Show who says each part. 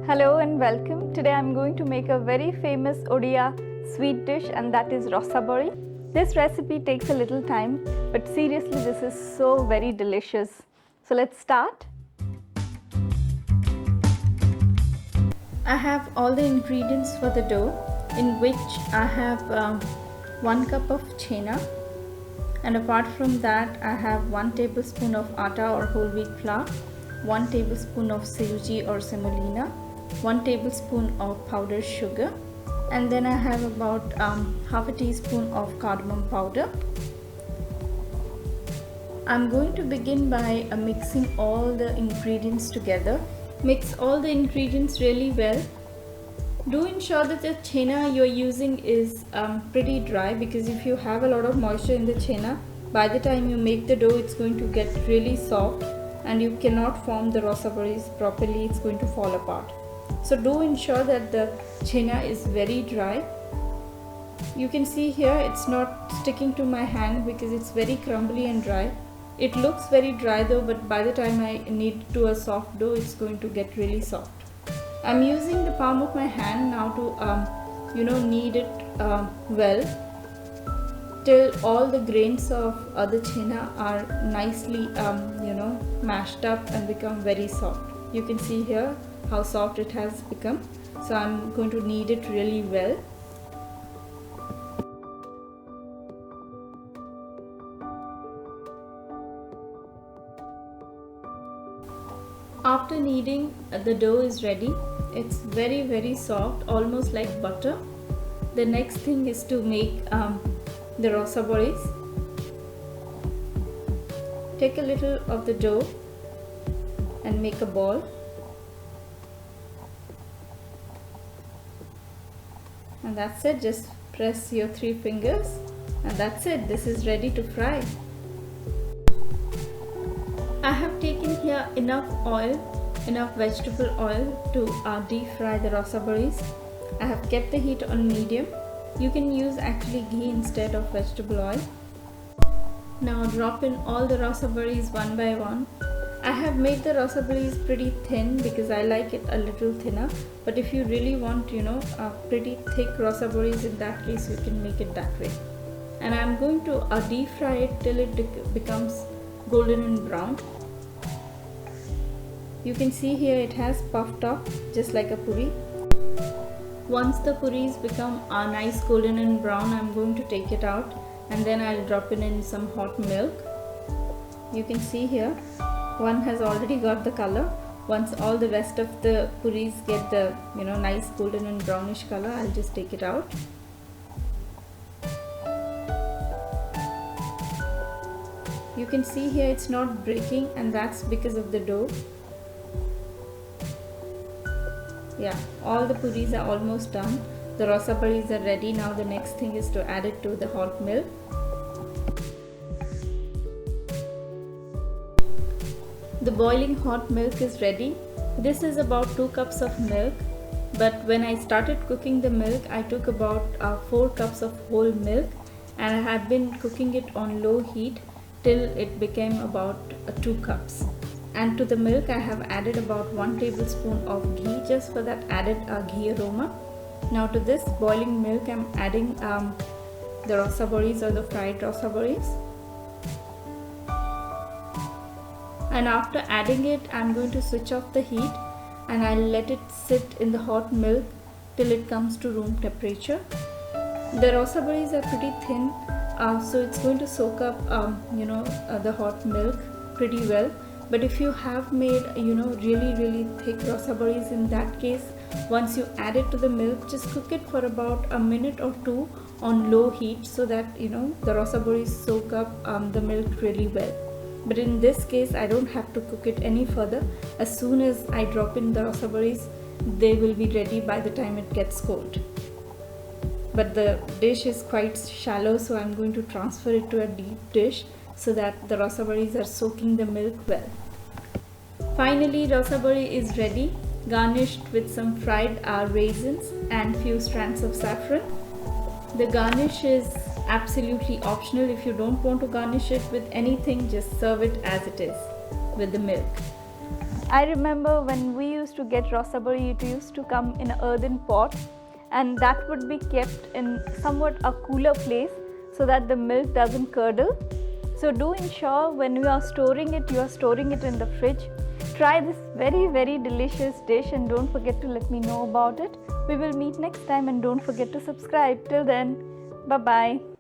Speaker 1: Hello and welcome. Today I'm going to make a very famous Odia sweet dish, and that is Rosabari. This recipe takes a little time, but seriously this is so very delicious. So let's start. I have all the ingredients for the dough, in which I have 1 cup of chena, and apart from that I have 1 tablespoon of atta or whole wheat flour, 1 tablespoon of suji or semolina, 1 tablespoon of powdered sugar, and then I have about half a teaspoon of cardamom powder. I'm going to begin by mixing all the ingredients together. Mix all the ingredients really well. Do ensure that the chena you're using is pretty dry, because if you have a lot of moisture in the chena, by the time you make the dough it's going to get really soft and you cannot form the rosabaris properly, it's going to fall apart. So do ensure that the chena is very dry. You can see here it's not sticking to my hand because it's very crumbly and dry. It looks very dry though, but by the time I knead to a soft dough it's going to get really soft. I'm using the palm of my hand now to knead it well till all the grains of the chena are nicely mashed up and become very soft. You can see here how soft it has become. So I'm going to knead it really well. After kneading, the dough is ready. It's very soft, almost like butter. The next thing is to make the rosabaris. Take a little of the dough and make a ball. And that's it, just press your 3 fingers and that's it. This is ready to fry. I have taken here enough vegetable oil to deep fry the rosabaris. I have kept the heat on medium. You can use actually ghee instead of vegetable oil. Now drop in all the rosabaris one by one. I have made the rosabaris pretty thin because I like it a little thinner, but if you really want pretty thick rosabaris, in that case you can make it that way. And I am going to deep fry it till it becomes golden and brown. You can see here it has puffed up just like a puri. Once the puris become nice golden and brown, I am going to take it out and then I'll drop it in some hot milk. You can see here one has already got the color. Once all the rest of the puris get the nice golden and brownish color, I'll just take it out. You can see here it's not breaking, and that's because of the dough. Yeah, all the puris are almost done. The rosabaris are ready. Now the next thing is to add it to the hot milk. The boiling hot milk is ready. This is about 2 cups of milk, but when I started cooking the milk I took about 4 cups of whole milk, and I had been cooking it on low heat till it became about 2 cups. And to the milk I have added about 1 tablespoon of ghee, just for that added ghee aroma. Now to this boiling milk I am adding the rosabaris or the fried rosabaris. And after adding it, I am going to switch off the heat and I'll let it sit in the hot milk till it comes to room temperature. The rosabaris are pretty thin, so it's going to soak up the hot milk pretty well. But if you have made really thick rosabaris, in that case once you add it to the milk, just cook it for about a minute or 2 on low heat, so that the rosabaris soak up the milk really well. But in this case I don't have to cook it any further. As soon as I drop in the rosabaris, they will be ready by the time it gets cold. But the dish is quite shallow, so I'm going to transfer it to a deep dish so that the rosabaris are soaking the milk well. Finally, rosabari is ready, garnished with some fried raisins and few strands of saffron. The garnish is absolutely optional. If you don't want to garnish it with anything, just serve it as it is with the milk. I remember when we used to get Rosabari, it used to come in an earthen pot, and that would be kept in somewhat a cooler place so that the milk doesn't curdle. So do ensure when you are storing it in the fridge. Try this very delicious dish and don't forget to let me know about it. We will meet next time, and don't forget to subscribe. Till then, bye bye.